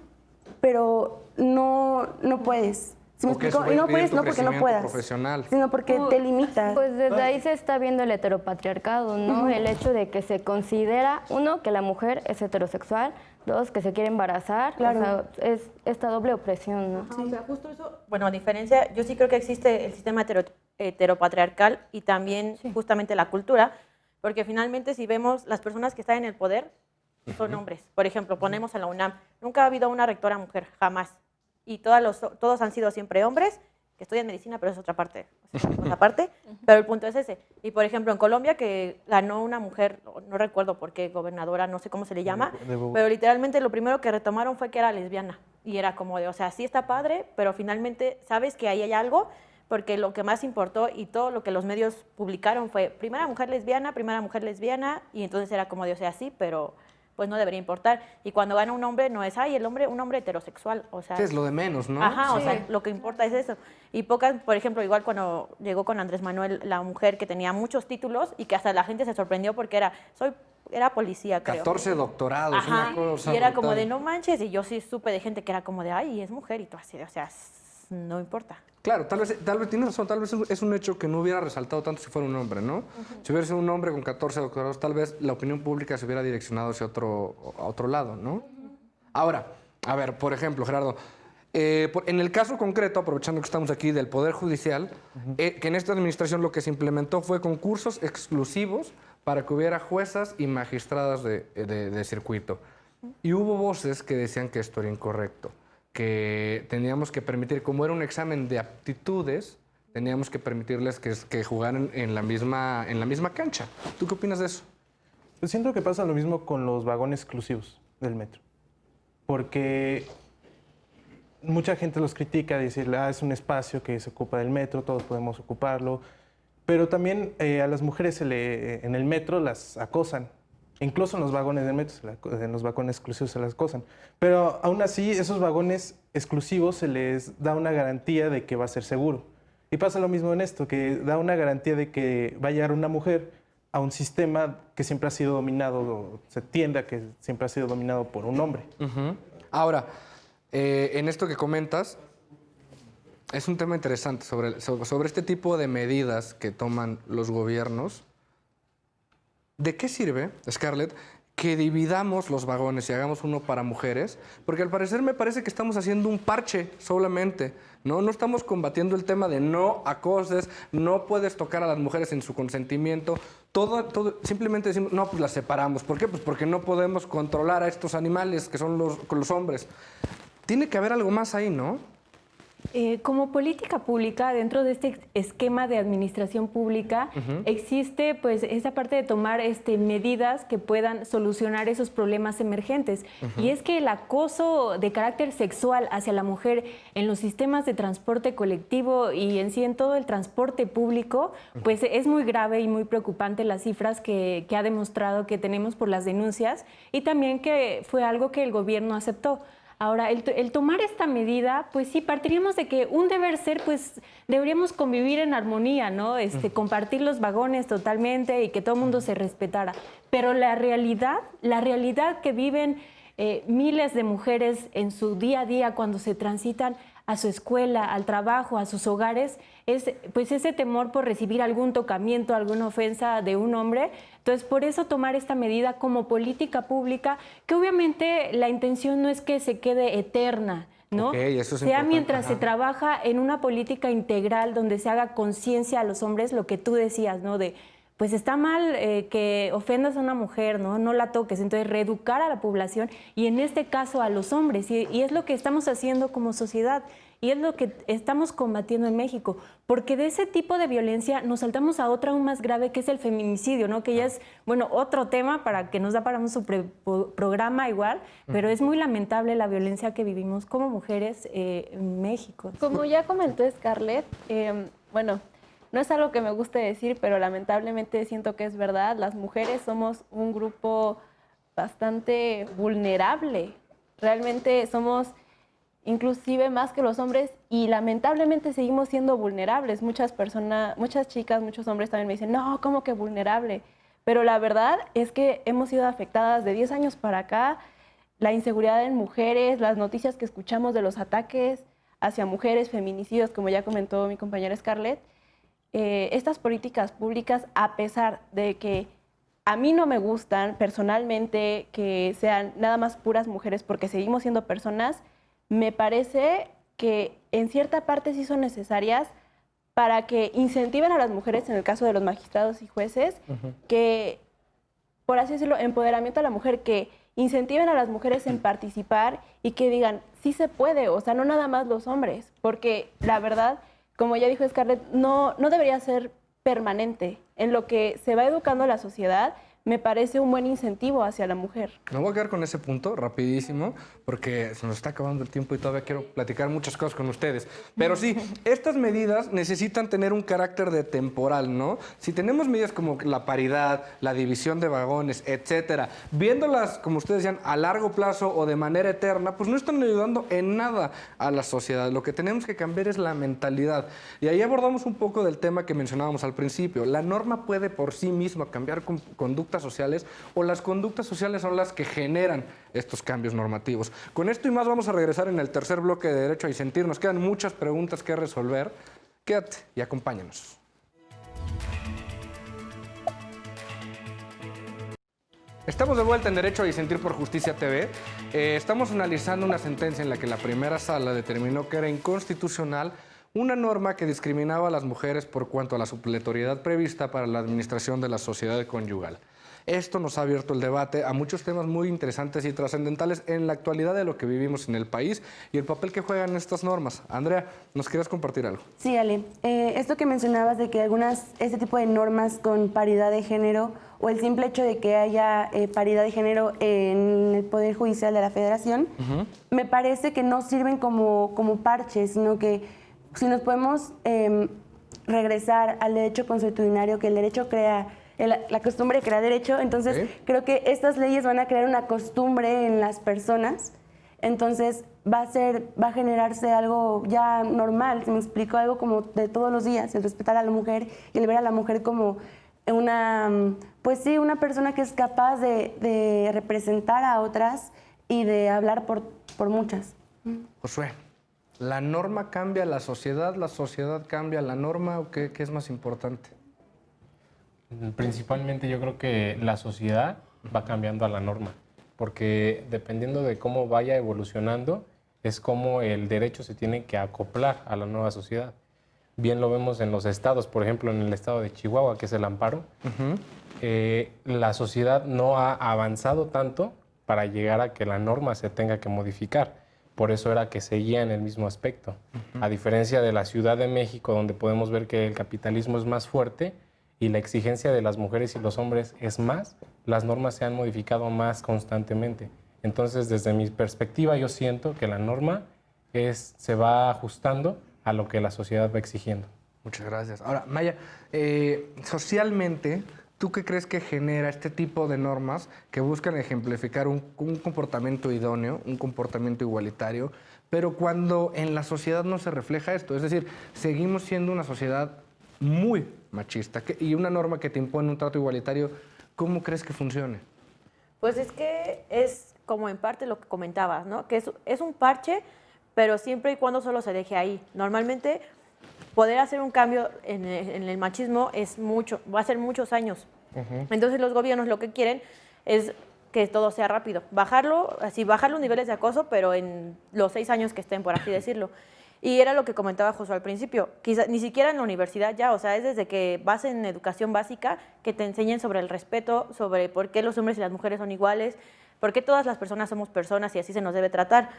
pero no puedes. ¿Sí me Porque explico? eso va a Y no impedir puedes tu no porque no crecimiento puedas, profesional. sino porque te limitas. Pues desde ahí se está viendo el heteropatriarcado, ¿no? El hecho de que se considera, 1, que la mujer es heterosexual, 2, que se quiere embarazar. Claro. O sea, es esta doble opresión, ¿no? O sea, justo eso, bueno, a diferencia, yo sí creo que existe el sistema heteropatriarcal y también justamente la cultura, porque finalmente si vemos las personas que están en el poder son hombres. Por ejemplo, ponemos a la UNAM, nunca ha habido una rectora mujer, jamás. Y todos han sido siempre hombres que estudian medicina, pero es otra parte, pero el punto es ese. Y por ejemplo, en Colombia, que ganó una mujer, no recuerdo por qué, gobernadora, no sé cómo se le llama, pero literalmente lo primero que retomaron fue que era lesbiana. Y era como de, o sea, sí está padre, pero finalmente sabes que ahí hay algo, porque lo que más importó y todo lo que los medios publicaron fue primera mujer lesbiana, y entonces era como de, o sea, sí, pero pues no debería importar. Y cuando gana un hombre no es, ay, un hombre heterosexual, o sea... Sí, es lo de menos, ¿no? Ajá, o sea, lo que importa es eso. Y pocas, por ejemplo, igual cuando llegó con Andrés Manuel, la mujer que tenía muchos títulos y que hasta la gente se sorprendió porque era policía, creo. 14 doctorados, Ajá, una cosa y era como brutal. de, no manches, y yo sí supe de gente que era como de, ay, es mujer, y tú así, o sea, no importa. Claro, tal vez tienes razón, tal vez es un hecho que no hubiera resaltado tanto si fuera un hombre, ¿no? Si hubiera sido un hombre con 14 doctorados, tal vez la opinión pública se hubiera direccionado hacia a otro lado, ¿no? Ahora, a ver, por ejemplo, Gerardo, en el caso concreto, aprovechando que estamos aquí del Poder Judicial, que en esta administración lo que se implementó fue concursos exclusivos para que hubiera juezas y magistradas de circuito. Y hubo voces que decían que esto era incorrecto, que teníamos que permitir, como era un examen de aptitudes, teníamos que permitirles que jugaran en la misma cancha. ¿Tú qué opinas de eso? Yo siento que pasa lo mismo con los vagones exclusivos del metro. Porque mucha gente los critica, decir, es un espacio que se ocupa del metro, todos podemos ocuparlo. pero también a las mujeres en el metro las acosan. Incluso en los vagones del metro, en los vagones exclusivos se las acosan. Pero aún así, esos vagones exclusivos se les da una garantía de que va a ser seguro. Y pasa lo mismo en esto, que da una garantía de que va a llegar una mujer a un sistema que siempre ha sido dominado, o se tiende a que siempre ha sido dominado por un hombre. Ahora, en esto que comentas, es un tema interesante sobre este tipo de medidas que toman los gobiernos. ¿De qué sirve, Scarlett, que dividamos los vagones y hagamos uno para mujeres? Porque al parecer me parece que estamos haciendo un parche solamente, ¿no? No estamos combatiendo el tema de no acoses, no puedes tocar a las mujeres en su consentimiento. Todo, simplemente decimos, no, pues las separamos. ¿Por qué? Pues porque no podemos controlar a estos animales que son los hombres. Tiene que haber algo más ahí, ¿no? Como política pública, dentro de este esquema de administración pública, existe pues esa parte de tomar medidas que puedan solucionar esos problemas emergentes. Y es que el acoso de carácter sexual hacia la mujer en los sistemas de transporte colectivo y en sí en todo el transporte público, pues es muy grave y muy preocupante las cifras que ha demostrado que tenemos por las denuncias, y también que fue algo que el gobierno aceptó. Ahora, el tomar esta medida, pues sí, partiríamos de que un deber ser, pues deberíamos convivir en armonía, ¿no? Compartir los vagones totalmente y que todo el mundo se respetara. Pero la realidad que viven miles de mujeres en su día a día cuando se transitan a su escuela, al trabajo, a sus hogares, es pues ese temor por recibir algún tocamiento, alguna ofensa de un hombre. Entonces, por eso tomar esta medida como política pública, que obviamente la intención no es que se quede eterna, ¿no? Okay, eso es sea importante. mientras se trabaja en una política integral donde se haga conciencia a los hombres, lo que tú decías, ¿no? De pues está mal que ofendas a una mujer, ¿no? No la toques. Entonces, reeducar a la población y en este caso a los hombres. Y es lo que estamos haciendo como sociedad y es lo que estamos combatiendo en México. Porque de ese tipo de violencia nos saltamos a otra aún más grave, que es el feminicidio, ¿no? Que ya es, bueno, otro tema que nos da para un programa igual, pero es muy lamentable la violencia que vivimos como mujeres en México. Como ya comentó Scarlett, bueno, no es algo que me guste decir, pero lamentablemente siento que es verdad. Las mujeres somos un grupo bastante vulnerable. Realmente somos inclusive más que los hombres y lamentablemente seguimos siendo vulnerables. Muchas chicas, muchos hombres también me dicen, no, ¿cómo que vulnerable? Pero la verdad es que hemos sido afectadas de 10 años para acá. La inseguridad en mujeres, las noticias que escuchamos de los ataques hacia mujeres, feminicidios, como ya comentó mi compañera Scarlett. Estas políticas públicas, a pesar de que a mí no me gustan personalmente que sean nada más puras mujeres porque seguimos siendo personas, me parece que en cierta parte sí son necesarias para que incentiven a las mujeres, en el caso de los magistrados y jueces, que, por así decirlo, empoderamiento a la mujer, que incentiven a las mujeres en participar y que digan, sí se puede, o sea, no nada más los hombres, porque la verdad, como ya dijo Scarlett, no debería ser permanente. En lo que se va educando la sociedad, me parece un buen incentivo hacia la mujer. Me voy a quedar con ese punto rapidísimo porque se nos está acabando el tiempo y todavía quiero platicar muchas cosas con ustedes. Pero sí, estas medidas necesitan tener un carácter de temporal, ¿no? Si tenemos medidas como la paridad, la división de vagones, etcétera, viéndolas, como ustedes decían, a largo plazo o de manera eterna, pues no están ayudando en nada a la sociedad. Lo que tenemos que cambiar es la mentalidad. Y ahí abordamos un poco del tema que mencionábamos al principio. La norma puede por sí misma cambiar conductas sociales o las conductas sociales son las que generan estos cambios normativos. Con esto y más vamos a regresar en el tercer bloque de Derecho a Disentir. Nos quedan muchas preguntas que resolver. Quédate y acompáñanos. Estamos de vuelta en Derecho a Disentir por Justicia TV. Estamos analizando una sentencia en la que la primera sala determinó que era inconstitucional una norma que discriminaba a las mujeres por cuanto a la supletoriedad prevista para la administración de la sociedad conyugal. Esto nos ha abierto el debate a muchos temas muy interesantes y trascendentales en la actualidad de lo que vivimos en el país y el papel que juegan estas normas. Andrea, ¿nos quieres compartir algo? Sí, Ale. Esto que mencionabas de que este tipo de normas con paridad de género o el simple hecho de que haya paridad de género en el Poder Judicial de la Federación, me parece que no sirven como parches, sino que si nos podemos regresar al derecho consuetudinario, que el derecho crea, la costumbre crea derecho. Entonces, creo que estas leyes van a crear una costumbre en las personas. Entonces, va a generarse algo ya normal, se me explicó, algo como de todos los días, el respetar a la mujer y el ver a la mujer como una, pues sí, una persona que es capaz de representar a otras y de hablar por muchas. Josué, ¿la norma cambia la sociedad cambia la norma o qué es más importante? Principalmente yo creo que la sociedad va cambiando a la norma, porque dependiendo de cómo vaya evolucionando, es como el derecho se tiene que acoplar a la nueva sociedad. Bien lo vemos en los estados, por ejemplo, en el estado de Chihuahua, que es el amparo. La sociedad no ha avanzado tanto para llegar a que la norma se tenga que modificar. Por eso era que seguía en el mismo aspecto. A diferencia de la Ciudad de México, donde podemos ver que el capitalismo es más fuerte y la exigencia de las mujeres y los hombres es más, las normas se han modificado más constantemente. Entonces, desde mi perspectiva, yo siento que la norma se va ajustando a lo que la sociedad va exigiendo. Muchas gracias. Ahora, Maya, socialmente, ¿tú qué crees que genera este tipo de normas que buscan ejemplificar un comportamiento idóneo, un comportamiento igualitario, pero cuando en la sociedad no se refleja esto? Es decir, seguimos siendo una sociedad muy machista y una norma que te impone un trato igualitario, ¿cómo crees que funcione? Pues es que es como en parte lo que comentabas, ¿no? Que es un parche, pero siempre y cuando solo se deje ahí. Normalmente, poder hacer un cambio en el machismo va a ser muchos años. Entonces, los gobiernos lo que quieren es que todo sea rápido. Bajar los niveles de acoso, pero en los 6 años que estén, por así decirlo. Y era lo que comentaba Josué al principio. Quizá, ni siquiera en la universidad ya, o sea, es desde que vas en educación básica que te enseñen sobre el respeto, sobre por qué los hombres y las mujeres son iguales, por qué todas las personas somos personas y así se nos debe tratar.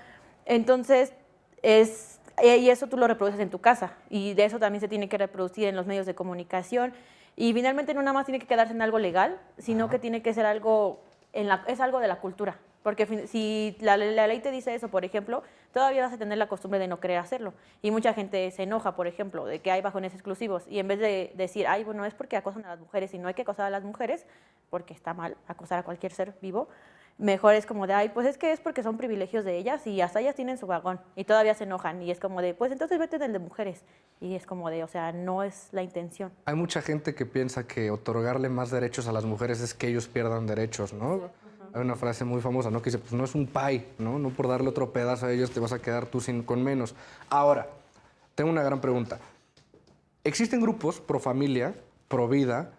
Entonces, y eso tú lo reproduces en tu casa, y de eso también se tiene que reproducir en los medios de comunicación, y finalmente no nada más tiene que quedarse en algo legal, sino que tiene que ser algo, es algo de la cultura, porque si la ley te dice eso, por ejemplo, todavía vas a tener la costumbre de no querer hacerlo, y mucha gente se enoja, por ejemplo, de que hay bajones exclusivos, y en vez de decir, ay, bueno, es porque acosan a las mujeres, y no hay que acosar a las mujeres, porque está mal acosar a cualquier ser vivo, mejor es como de, ay, pues es que es porque son privilegios de ellas y hasta ellas tienen su vagón y todavía se enojan y es como de, pues entonces vete del de mujeres. Y es como de, o sea, no es la intención. Hay mucha gente que piensa que otorgarle más derechos a las mujeres es que ellos pierdan derechos, ¿no? Hay una frase muy famosa, ¿no? Que dice, pues no es un pie, ¿no? No por darle otro pedazo a ellos te vas a quedar tú con menos. Ahora, tengo una gran pregunta. Existen grupos pro familia, pro vida,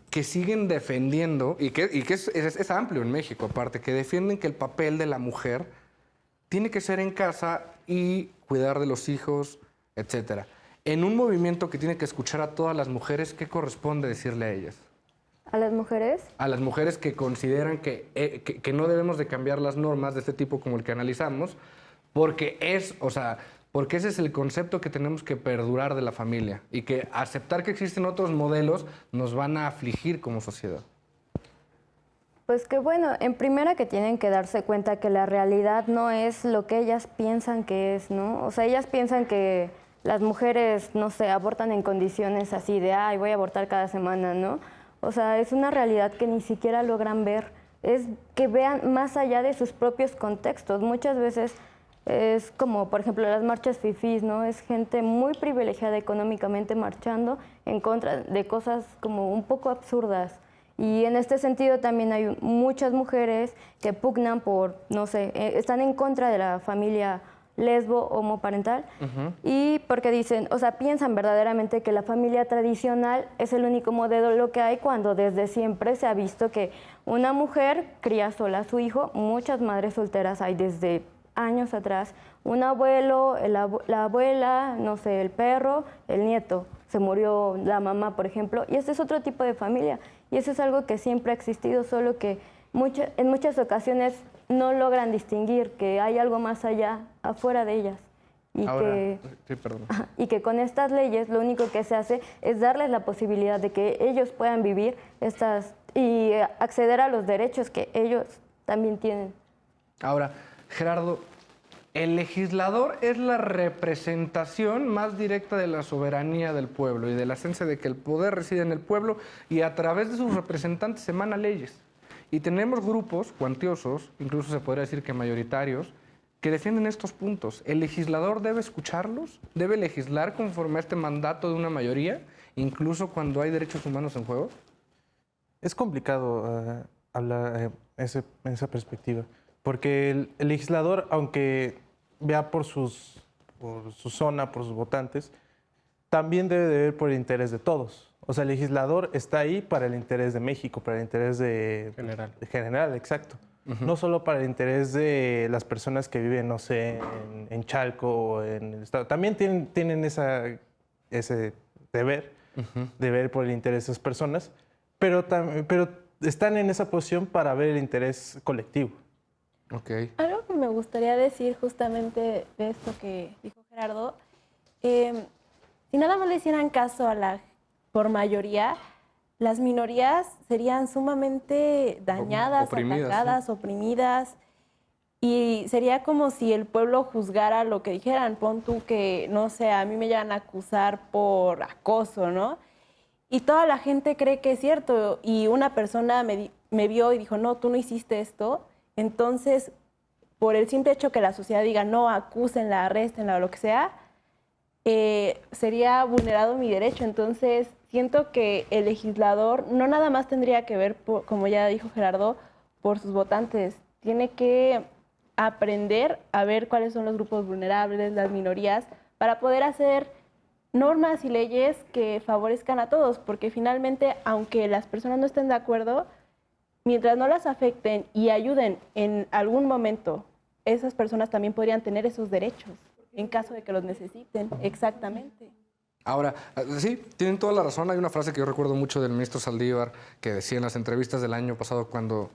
que siguen defendiendo, y que es amplio en México aparte, que defienden que el papel de la mujer tiene que ser en casa y cuidar de los hijos, etc. En un movimiento que tiene que escuchar a todas las mujeres, ¿qué corresponde decirle a ellas? ¿A las mujeres? A las mujeres que consideran que no debemos de cambiar las normas de este tipo como el que analizamos, porque porque ese es el concepto que tenemos que perdurar de la familia y que aceptar que existen otros modelos nos van a afligir como sociedad. Pues que bueno, en primera que tienen que darse cuenta que la realidad no es lo que ellas piensan que es, ¿no? O sea, ellas piensan que las mujeres, no sé, abortan en condiciones así de, ay, voy a abortar cada semana, ¿no? O sea, es una realidad que ni siquiera logran ver. Es que vean más allá de sus propios contextos. Muchas veces es como, por ejemplo, las marchas fifís, ¿no? Es gente muy privilegiada económicamente marchando en contra de cosas como un poco absurdas. Y en este sentido también hay muchas mujeres que pugnan por, no sé, están en contra de la familia lesbo homoparental y porque dicen, o sea, piensan verdaderamente que la familia tradicional es el único modelo que hay cuando desde siempre se ha visto que una mujer cría sola a su hijo. Muchas madres solteras hay desde años atrás, un abuelo, la abuela, no sé, el perro, el nieto, se murió la mamá, por ejemplo, y este es otro tipo de familia, y eso es algo que siempre ha existido, solo que en muchas ocasiones no logran distinguir que hay algo más allá, afuera de ellas. Y que con estas leyes lo único que se hace es darles la posibilidad de que ellos puedan vivir y acceder a los derechos que ellos también tienen. Ahora, Gerardo, El legislador es la representación más directa de la soberanía del pueblo y de la esencia de que el poder reside en el pueblo y a través de sus representantes se emanan leyes. Y tenemos grupos cuantiosos, incluso se podría decir que mayoritarios, que defienden estos puntos. ¿El legislador debe escucharlos? ¿Debe legislar conforme a este mandato de una mayoría, incluso cuando hay derechos humanos en juego? Es complicado hablar en esa perspectiva, porque el legislador, aunque vea por su zona, por sus votantes, también debe de ver por el interés de todos. O sea, el legislador está ahí para el interés de México, para el interés general, exacto. No solo para el interés de las personas que viven, no sé, en Chalco o en el estado. También tienen ese deber de ver por el interés de esas personas, pero están en esa posición para ver el interés colectivo. Okay. Algo que me gustaría decir justamente de esto que dijo Gerardo, si nada más le hicieran caso por mayoría, las minorías serían sumamente dañadas, oprimidas, atacadas, oprimidas, y sería como si el pueblo juzgara lo que dijeran. Pon tú que, no sé, a mí me llegan a acusar por acoso, ¿no? Y toda la gente cree que es cierto, y una persona me vio y dijo, no, tú no hiciste esto. Entonces, por el simple hecho que la sociedad diga, no, acúsenla, arréstenla o lo que sea, sería vulnerado mi derecho. Entonces, siento que el legislador no nada más tendría que ver, como ya dijo Gerardo, por sus votantes. Tiene que aprender a ver cuáles son los grupos vulnerables, las minorías, para poder hacer normas y leyes que favorezcan a todos, porque finalmente, aunque las personas no estén de acuerdo, mientras no las afecten y ayuden en algún momento, esas personas también podrían tener esos derechos en caso de que los necesiten. Exactamente. Ahora, sí, tienen toda la razón. Hay una frase que yo recuerdo mucho del ministro Saldívar que decía en las entrevistas del año pasado cuando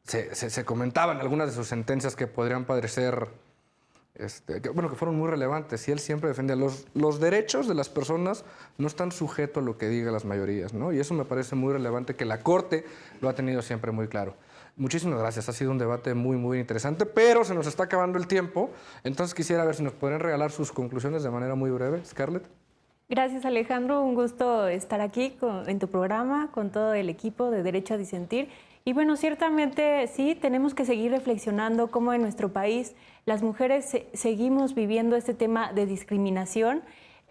se comentaban algunas de sus sentencias que podrían parecer, que fueron muy relevantes. Y él siempre defendía los derechos de las personas no están sujetos a lo que digan las mayorías, ¿no? Y eso me parece muy relevante, que la Corte lo ha tenido siempre muy claro. Muchísimas gracias. Ha sido un debate muy, muy interesante, pero se nos está acabando el tiempo. Entonces quisiera ver si nos podrían regalar sus conclusiones de manera muy breve. Scarlett. Gracias, Alejandro. Un gusto estar aquí en tu programa con todo el equipo de Derecho a Disentir. Y bueno, ciertamente sí, tenemos que seguir reflexionando cómo en nuestro país las mujeres seguimos viviendo este tema de discriminación.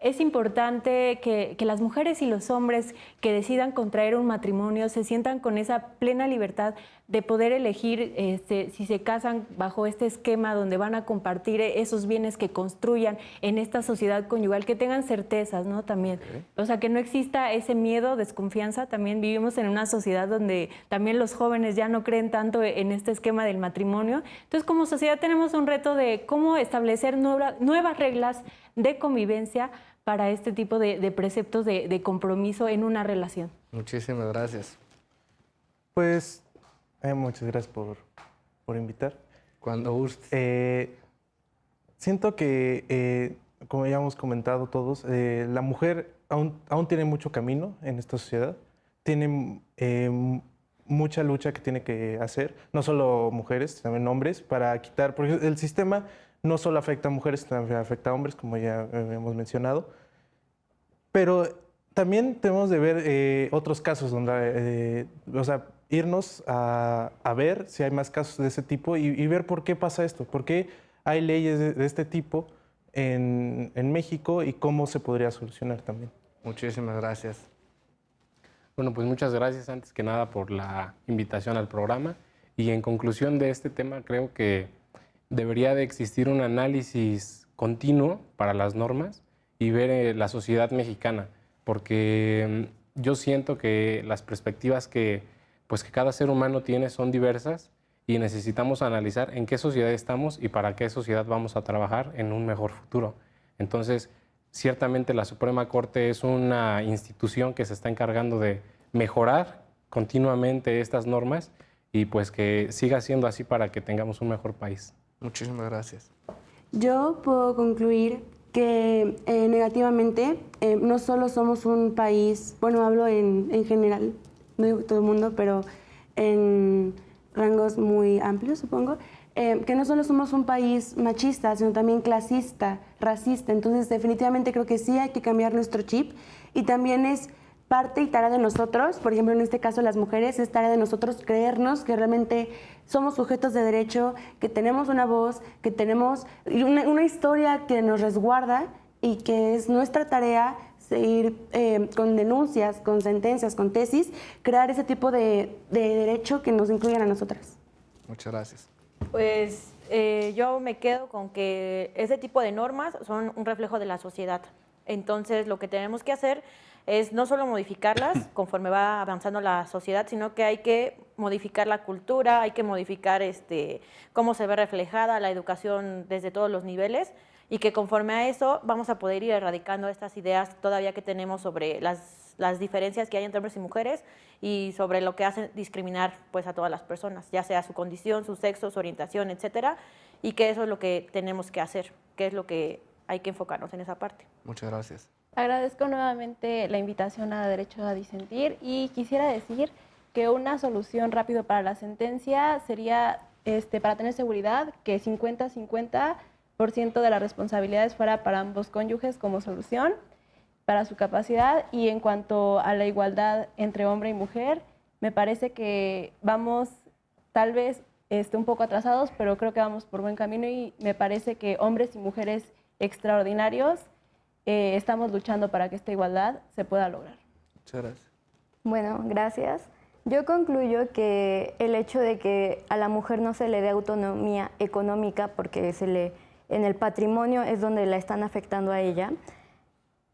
Es importante que las mujeres y los hombres que decidan contraer un matrimonio se sientan con esa plena libertad de poder elegir si se casan bajo este esquema donde van a compartir esos bienes que construyan en esta sociedad conyugal, que tengan certezas, ¿no? También. O sea, que no exista ese miedo, desconfianza. También vivimos en una sociedad donde también los jóvenes ya no creen tanto en este esquema del matrimonio. Entonces, como sociedad tenemos un reto de cómo establecer nuevas reglas de convivencia para este tipo de preceptos de compromiso en una relación. Muchísimas gracias. Pues, muchas gracias por invitar. Cuando guste. Siento que, como ya hemos comentado todos, la mujer aún tiene mucho camino en esta sociedad. Tiene mucha lucha que tiene que hacer, no solo mujeres, también hombres, para quitar, porque el sistema no solo afecta a mujeres, también afecta a hombres, como ya hemos mencionado. Pero también tenemos de ver otros casos, donde, irnos a ver si hay más casos de ese tipo y ver por qué pasa esto, por qué hay leyes de este tipo en México y cómo se podría solucionar también. Muchísimas gracias. Bueno, pues muchas gracias antes que nada por la invitación al programa. Y en conclusión de este tema, creo que debería de existir un análisis continuo para las normas y ver la sociedad mexicana, porque yo siento que las perspectivas que cada ser humano tiene son diversas y necesitamos analizar en qué sociedad estamos y para qué sociedad vamos a trabajar en un mejor futuro. Entonces, ciertamente la Suprema Corte es una institución que se está encargando de mejorar continuamente estas normas y pues que siga siendo así para que tengamos un mejor país. Muchísimas gracias. Yo puedo concluir que negativamente no solo somos un país, bueno, hablo en general, no digo todo el mundo, pero en rangos muy amplios, supongo, que no solo somos un país machista, sino también clasista, racista. Entonces, definitivamente creo que sí hay que cambiar nuestro chip y también es parte y tarea de nosotros, por ejemplo, en este caso las mujeres, es tarea de nosotros creernos que realmente somos sujetos de derecho, que tenemos una voz, que tenemos una historia que nos resguarda y que es nuestra tarea seguir con denuncias, con sentencias, con tesis, crear ese tipo de derecho que nos incluyan a nosotras. Muchas gracias. Pues yo me quedo con que ese tipo de normas son un reflejo de la sociedad. Entonces, lo que tenemos que hacer es no solo modificarlas conforme va avanzando la sociedad, sino que hay que modificar la cultura, hay que modificar cómo se ve reflejada la educación desde todos los niveles y que conforme a eso vamos a poder ir erradicando estas ideas todavía que tenemos sobre las diferencias que hay entre hombres y mujeres y sobre lo que hace discriminar pues, a todas las personas, ya sea su condición, su sexo, su orientación, etcétera, y que eso es lo que tenemos que hacer, que es lo que hay que enfocarnos en esa parte. Muchas gracias. Agradezco nuevamente la invitación a Derecho a Disentir y quisiera decir que una solución rápido para la sentencia sería, para tener seguridad, que 50-50% de las responsabilidades fuera para ambos cónyuges como solución para su capacidad. Y en cuanto a la igualdad entre hombre y mujer, me parece que vamos tal vez un poco atrasados, pero creo que vamos por buen camino y me parece que hombres y mujeres extraordinarios estamos luchando para que esta igualdad se pueda lograr. Muchas gracias. Bueno, gracias. Yo concluyo que el hecho de que a la mujer no se le dé autonomía económica porque en el patrimonio es donde la están afectando a ella,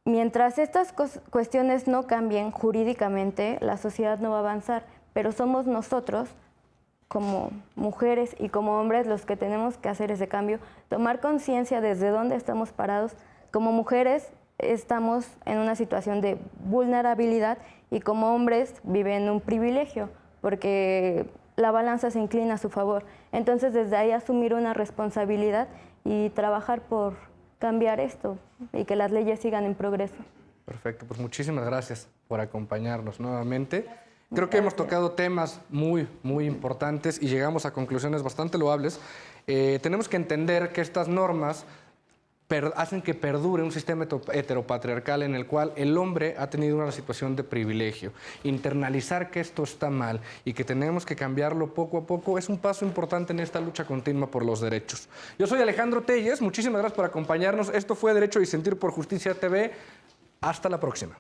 mientras estas cuestiones no cambien jurídicamente, la sociedad no va a avanzar, pero somos nosotros como mujeres y como hombres los que tenemos que hacer ese cambio, tomar conciencia desde dónde estamos parados. Como mujeres estamos en una situación de vulnerabilidad y como hombres viven un privilegio porque la balanza se inclina a su favor. Entonces desde ahí asumir una responsabilidad y trabajar por cambiar esto y que las leyes sigan en progreso. Perfecto, pues muchísimas gracias por acompañarnos nuevamente. Creo que hemos tocado temas muy, muy importantes y llegamos a conclusiones bastante loables. Tenemos que entender que estas normas hacen que perdure un sistema heteropatriarcal en el cual el hombre ha tenido una situación de privilegio. Internalizar que esto está mal y que tenemos que cambiarlo poco a poco es un paso importante en esta lucha continua por los derechos. Yo soy Alejandro Telles, muchísimas gracias por acompañarnos. Esto fue Derecho a Disentir por Justicia TV. Hasta la próxima.